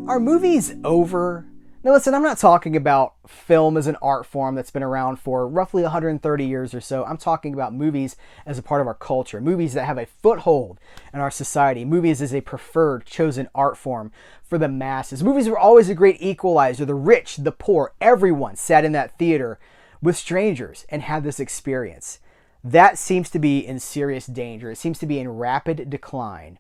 Are movies over? Now listen, I'm not talking about film as an art form that's been around for roughly 130 years or so. I'm talking about movies as a part of our culture, movies that have a foothold in our society, movies as a preferred, chosen art form for the masses. Movies were always a great equalizer. The rich, the poor, everyone sat in that theater with strangers and had this experience. That seems to be in serious danger. It seems to be in rapid decline.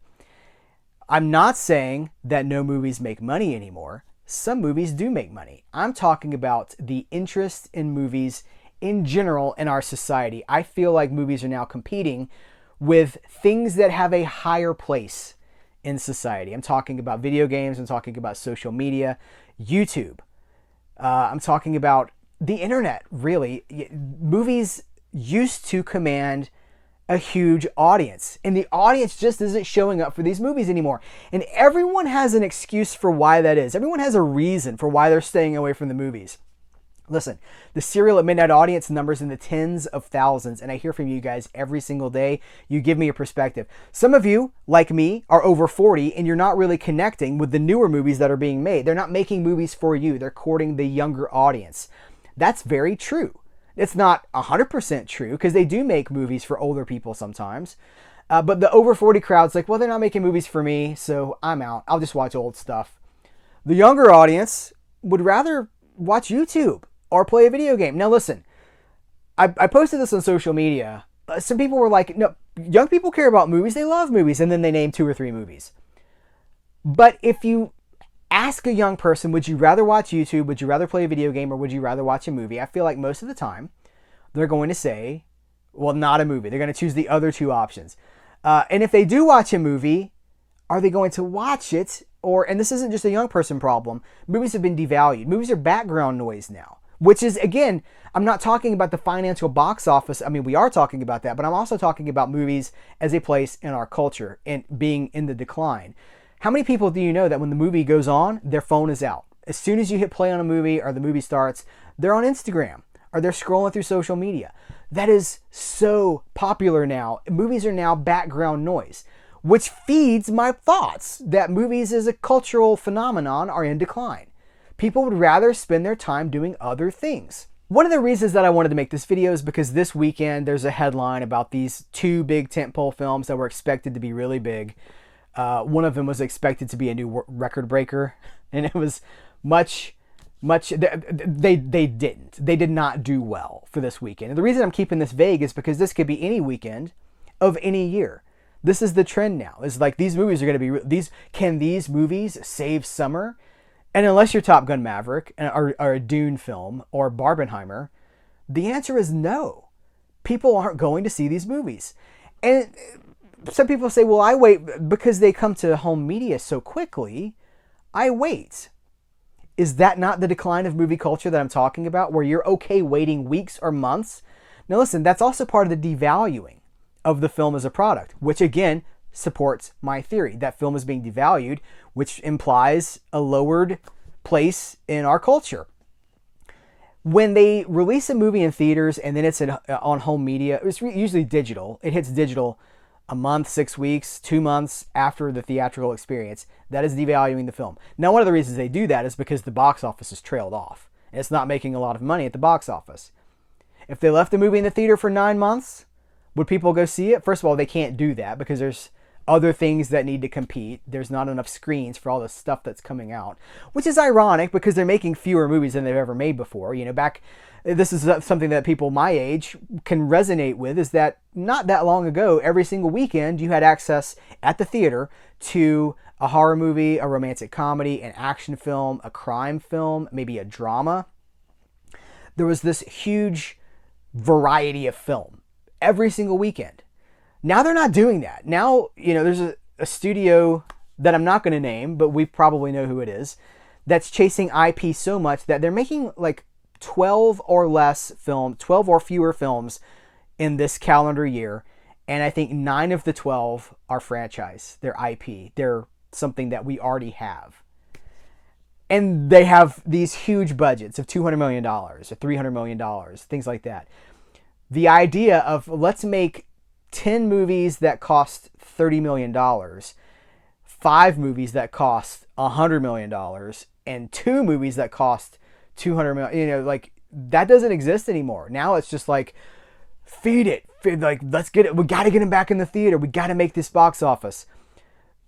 I'm not saying that no movies make money anymore. Some movies do make money. I'm talking about the interest in movies in general in our society. I feel like movies are now competing with things that have a higher place in society. I'm talking about video games. I'm talking about social media, YouTube. I'm talking about the internet, really. Movies used to command a huge audience, and the audience just isn't showing up for these movies anymore. And everyone has an excuse for why that is. Everyone has a reason for why they're staying away from the movies. Listen, the Serial at Midnight audience numbers in the tens of thousands, and I hear from you guys every single day. You give me a perspective. Some of you, like me, are over 40, and you're not really connecting with the newer movies that are being made. They're not making movies for you. They're courting the younger audience. That's very true. It's not 100% true, because they do make movies for older people sometimes. But the over 40 crowd's like, well, they're not making movies for me, so I'm out. I'll just watch old stuff. The younger audience would rather watch YouTube or play a video game. Now listen, I posted this on social media. Some people were like, no, young people care about movies. They love movies. And then they name 2 or 3 movies. But if you ask a young person, would you rather watch YouTube, would you rather play a video game, or would you rather watch a movie? I feel like most of the time they're going to say, well, not a movie. They're going to choose the other 2 options. And if they do watch a movie, are they going to watch it? And this isn't just a young person problem. Movies have been devalued. Movies are background noise now, which is, again, I'm not talking about the financial box office. I mean, we are talking about that, but I'm also talking about movies as a place in our culture and being in the decline. How many people do you know that when the movie goes on, their phone is out? As soon as you hit play on a movie or the movie starts, they're on Instagram or they're scrolling through social media. That is so popular now. Movies are now background noise, which feeds my thoughts that movies as a cultural phenomenon are in decline. People would rather spend their time doing other things. One of the reasons that I wanted to make this video is because this weekend there's a headline about these 2 big tentpole films that were expected to be really big. One of them was expected to be a new record breaker, and it was they didn't. They did not do well for this weekend. And the reason I'm keeping this vague is because this could be any weekend of any year. This is the trend now. It's like these movies are going to be, can these movies save summer? And unless you're Top Gun Maverick or a Dune film or Barbenheimer, the answer is no. People aren't going to see these movies. And some people say, well, I wait because they come to home media so quickly. I wait. Is that not the decline of movie culture that I'm talking about, where you're okay waiting weeks or months? Now listen, that's also part of the devaluing of the film as a product, which again supports my theory that film is being devalued, which implies a lowered place in our culture. When they release a movie in theaters and then it's on home media, it's usually digital. It hits digital a month, 6 weeks, 2 months after the theatrical experience. That is devaluing the film. Now, one of the reasons they do that is because the box office has trailed off. And it's not making a lot of money at the box office. If they left the movie in the theater for 9 months, would people go see it? First of all, they can't do that because there's other things that need to compete. There's not enough screens for all the stuff that's coming out, which is ironic because they're making fewer movies than they've ever made before. You know, this is something that people my age can resonate with, is that not that long ago, every single weekend you had access at the theater to a horror movie, a romantic comedy, an action film, a crime film, maybe a drama. There was this huge variety of film every single weekend. Now they're not doing that. Now, you know, there's a studio that I'm not going to name, but we probably know who it is, that's chasing IP so much that they're making like 12 or fewer films in this calendar year. And I think 9 of the 12 are franchise. They're IP. They're something that we already have. And they have these huge budgets of $200 million or $300 million, things like that. The idea of let's make 10 movies that cost $30 million, 5 movies that cost $100 million and 2 movies that cost $200 million. You know, like, that doesn't exist anymore. Now it's just like, feed it. Like, let's get it. We got to get them back in the theater. We got to make this box office.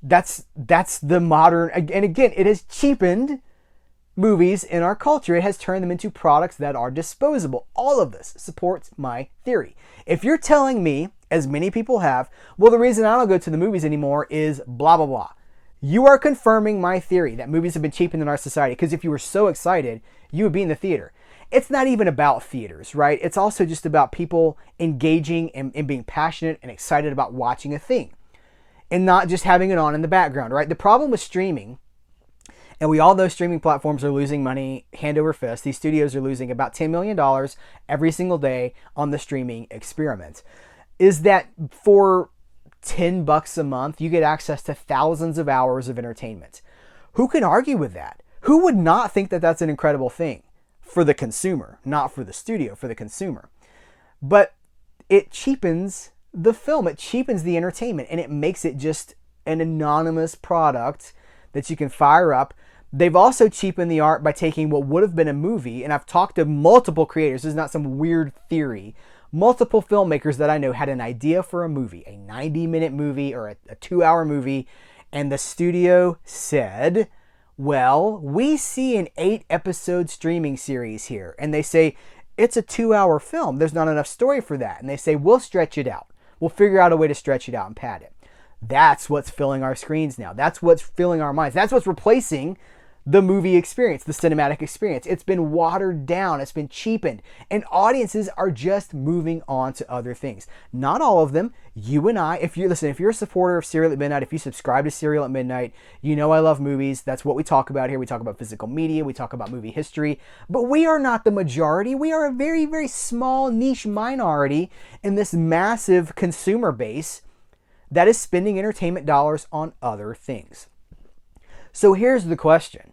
That's the modern, and again, it has cheapened movies in our culture. It has turned them into products that are disposable. All of this supports my theory. If you're telling me, as many people have, well, the reason I don't go to the movies anymore is blah, blah, blah, you are confirming my theory that movies have been cheapened in our society, because if you were so excited, you would be in the theater. It's not even about theaters, right? It's also just about people engaging and being passionate and excited about watching a thing and not just having it on in the background, right? The problem with streaming, and we all know streaming platforms are losing money hand over fist. These studios are losing about $10 million every single day on the streaming experiment, is that for $10 a month, you get access to thousands of hours of entertainment. Who can argue with that? Who would not think that that's an incredible thing for the consumer, not for the studio, for the consumer? But it cheapens the film, it cheapens the entertainment, and it makes it just an anonymous product that you can fire up. They've also cheapened the art by taking what would have been a movie, and I've talked to multiple creators, this is not some weird theory. Multiple filmmakers that I know had an idea for a movie, a 90-minute movie or a 2-hour movie, and the studio said, well, we see an 8-episode streaming series here. And they say, it's a 2-hour film. There's not enough story for that. And they say, we'll stretch it out. We'll figure out a way to stretch it out and pad it. That's what's filling our screens now. That's what's filling our minds. That's what's replacing the movie experience, the cinematic experience. It's been watered down. It's been cheapened. And audiences are just moving on to other things. Not all of them. You and I, if you're a supporter of Cereal at Midnight, if you subscribe to Cereal at Midnight, you know I love movies. That's what we talk about here. We talk about physical media. We talk about movie history. But we are not the majority. We are a very, very small niche minority in this massive consumer base that is spending entertainment dollars on other things. So here's the question.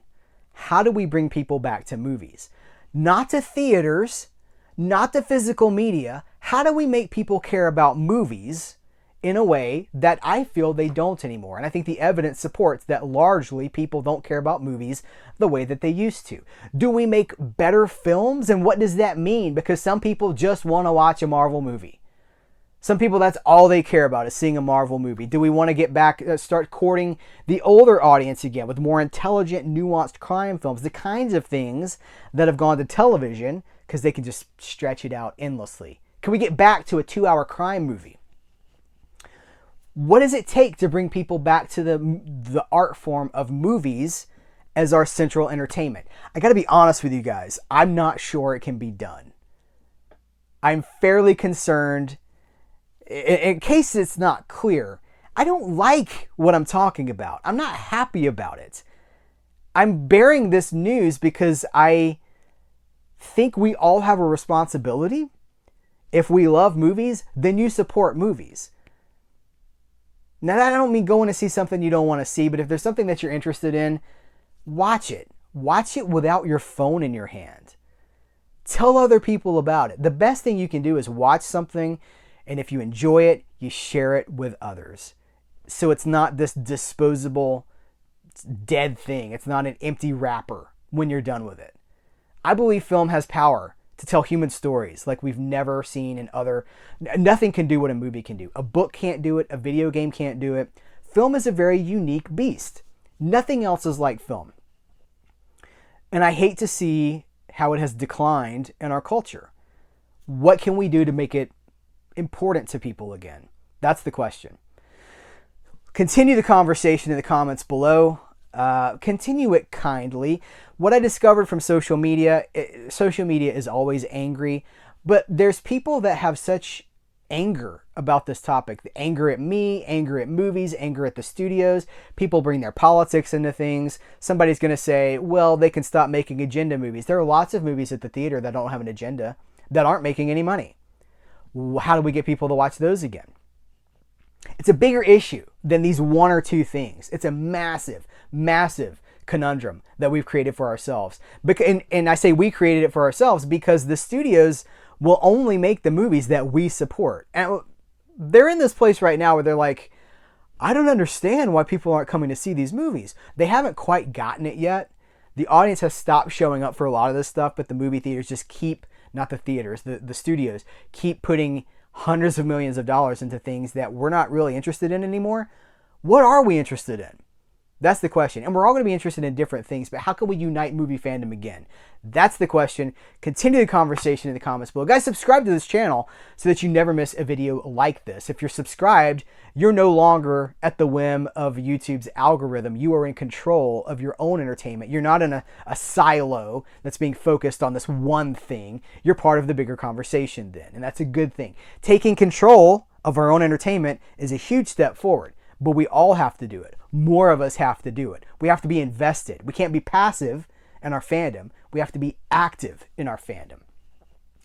How do we bring people back to movies? Not to theaters, not to physical media. How do we make people care about movies in a way that I feel they don't anymore? And I think the evidence supports that largely people don't care about movies the way that they used to. Do we make better films? And what does that mean? Because some people just want to watch a Marvel movie. Some people, that's all they care about, is seeing a Marvel movie. Do we want to get back, start courting the older audience again with more intelligent, nuanced crime films? The kinds of things that have gone to television because they can just stretch it out endlessly. Can we get back to a 2-hour crime movie? What does it take to bring people back to the art form of movies as our central entertainment? I got to be honest with you guys. I'm not sure it can be done. I'm fairly concerned. In case it's not clear, I don't like what I'm talking about. I'm not happy about it. I'm bearing this news because I think we all have a responsibility. If we love movies, then you support movies. Now, I don't mean going to see something you don't want to see, but if there's something that you're interested in, watch it. Watch it without your phone in your hand. Tell other people about it. The best thing you can do is watch something, and if you enjoy it, you share it with others. So it's not this disposable, dead thing. It's not an empty wrapper when you're done with it. I believe film has power to tell human stories like we've never seen in other... Nothing can do what a movie can do. A book can't do it. A video game can't do it. Film is a very unique beast. Nothing else is like film. And I hate to see how it has declined in our culture. What can we do to make it important to people again? That's the question. Continue the conversation in the comments below. Continue it kindly. What I discovered from social media is always angry, but there's people that have such anger about this topic. The anger at me, anger at movies, anger at the studios. People bring their politics into things. Somebody's going to say, well, they can stop making agenda movies. There are lots of movies at the theater that don't have an agenda, that aren't making any money. How do we get people to watch those again? It's a bigger issue than these one or two things. It's a massive, massive conundrum that we've created for ourselves. And I say we created it for ourselves because the studios will only make the movies that we support. And they're in this place right now where they're like, I don't understand why people aren't coming to see these movies. They haven't quite gotten it yet. The audience has stopped showing up for a lot of this stuff, but the movie theaters just keep, not the theaters, the studios, keep putting hundreds of millions of dollars into things that we're not really interested in anymore. What are we interested in? That's the question. And we're all going to be interested in different things, but how can we unite movie fandom again? That's the question. Continue the conversation in the comments below. Guys, subscribe to this channel so that you never miss a video like this. If you're subscribed, you're no longer at the whim of YouTube's algorithm. You are in control of your own entertainment. You're not in a silo that's being focused on this one thing. You're part of the bigger conversation then, and that's a good thing. Taking control of our own entertainment is a huge step forward, but we all have to do it. More of us have to do it. We have to be invested. We can't be passive in our fandom. We have to be active in our fandom.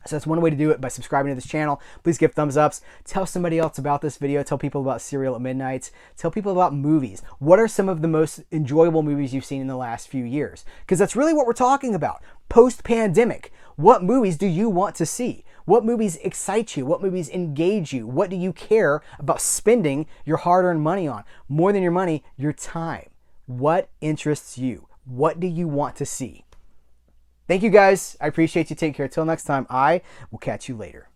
So that's one way to do it, by subscribing to this channel. Please give thumbs ups. Tell somebody else about this video. Tell people about Cereal at Midnight. Tell people about movies. What are some of the most enjoyable movies you've seen in the last few years? Because that's really what we're talking about. Post-pandemic, what movies do you want to see? What movies excite you? What movies engage you? What do you care about spending your hard-earned money on? More than your money, your time. What interests you? What do you want to see? Thank you guys. I appreciate you. Take care. Till next time, I will catch you later.